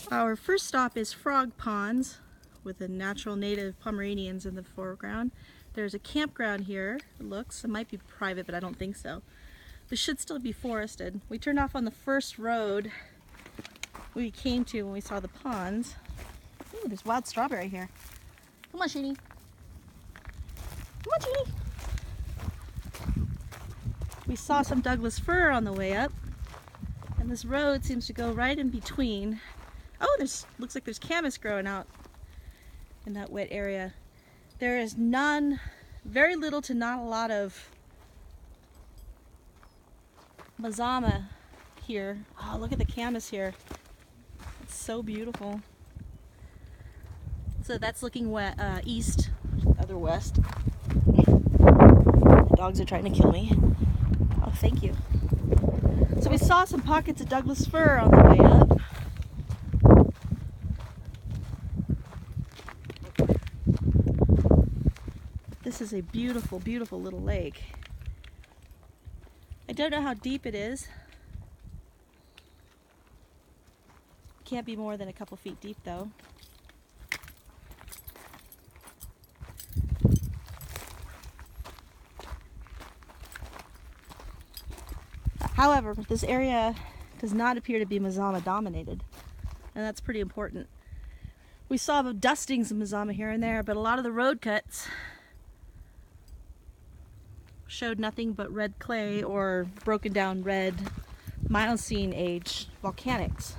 Our first stop is Frog Ponds with the natural native Pomeranians in the foreground. There's a campground here, it looks. It might be private, but I don't think so. This should still be forested. We turned off on the first road we came to when we saw the ponds. Ooh, there's wild strawberry here. Come on, Sheenie. Come on, Sheenie. We saw some Douglas fir on the way up, and this road seems to go right in between. Oh, looks like there's camas growing out in that wet area. There is very little to not a lot of mazama here. Oh, look at the camas here. It's so beautiful. So that's looking east, other west. The dogs are trying to kill me. Oh, thank you. So we saw some pockets of Douglas fir on the way up. This is a beautiful, beautiful little lake. I don't know how deep it is. Can't be more than a couple feet deep though. However, this area does not appear to be mazama dominated, and that's pretty important. We saw dustings of mazama here and there, but a lot of the road cuts showed nothing but red clay or broken down red Miocene age volcanics.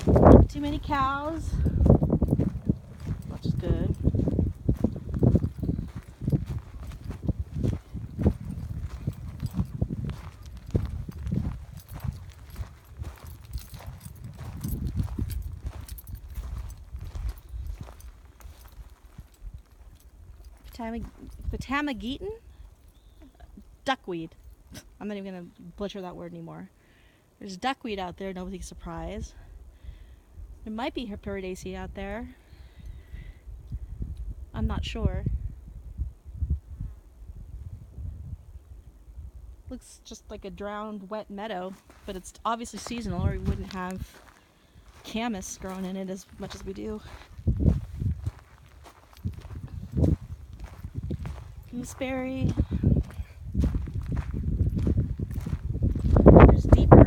Not too many cows, which is good. Potamageton? Duckweed. I'm not even going to butcher that word anymore. There's duckweed out there, nobody's surprised. There might be Hyperidaceae out there. I'm not sure. Looks just like a drowned wet meadow, but it's obviously seasonal or we wouldn't have camas growing in it as much as we do. Gooseberry. There's deeper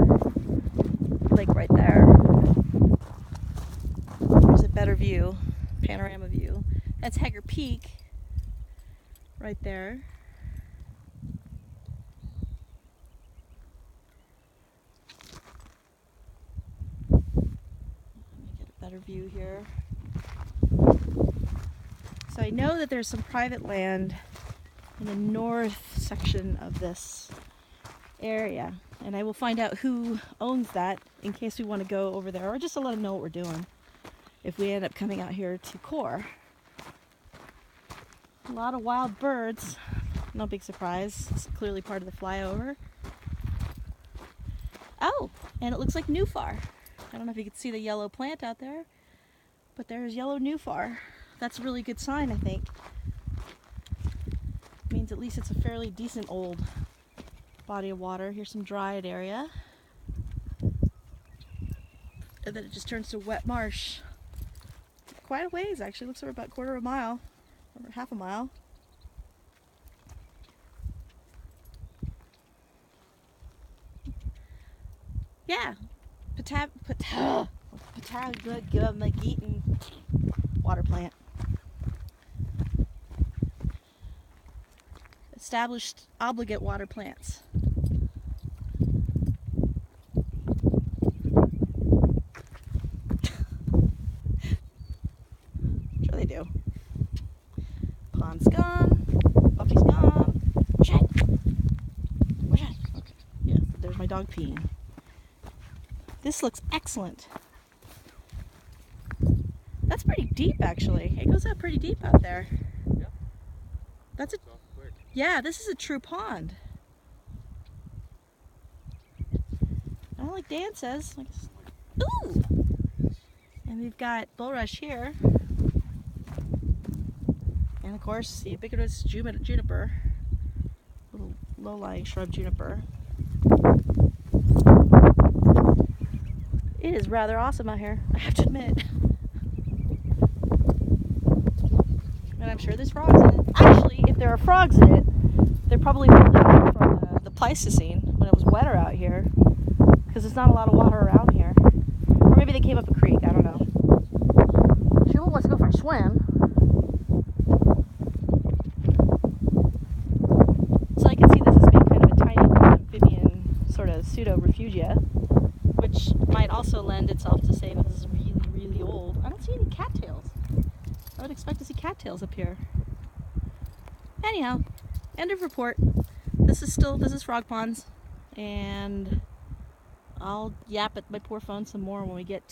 lake right there. There's a better view, panorama view. That's Hager Peak right there. Let me get a better view here. So I know that there's some private land in the north section of this area, and I will find out who owns that in case we want to go over there, or just to let them know what we're doing if we end up coming out here to Core. A lot of wild birds, no big surprise. It's clearly part of the flyover. Oh, and it looks like newfar. I don't know if you can see the yellow plant out there, but there's yellow newfar. That's a really good sign, I think. Means at least it's a fairly decent old body of water. Here's some dried area. And then it just turns to wet marsh. Quite a ways, actually. Looks like about a quarter of a mile, or half a mile. Yeah. Potamageton water plant. Established obligate water plants. Sure they do. Pond's gone. Buffy's gone. Where's that? Where's that? Okay. Yeah, there's my dog peeing. This looks excellent. That's pretty deep, actually. It goes out pretty deep out there. Yep. That's a... Yeah, this is a true pond. I don't like Dan says. Ooh! And we've got bulrush here. And of course, the ubiquitous juniper. Little low-lying shrub juniper. It is rather awesome out here, I have to admit. And I'm sure there's frogs in it. Actually, if there are frogs in it, they're probably pulled out from the Pleistocene when it was wetter out here, because there's not a lot of water around here. Or maybe they came up a creek, I don't know. Jewel wants to go for a swim. So I can see this as being kind of a tiny amphibian sort of pseudo-refugia, which might also lend itself to say this is really, really old. I don't see any cattails. I would expect to see cattails up here. Anyhow, end of report. This is frog ponds, and I'll yap at my poor phone some more when we get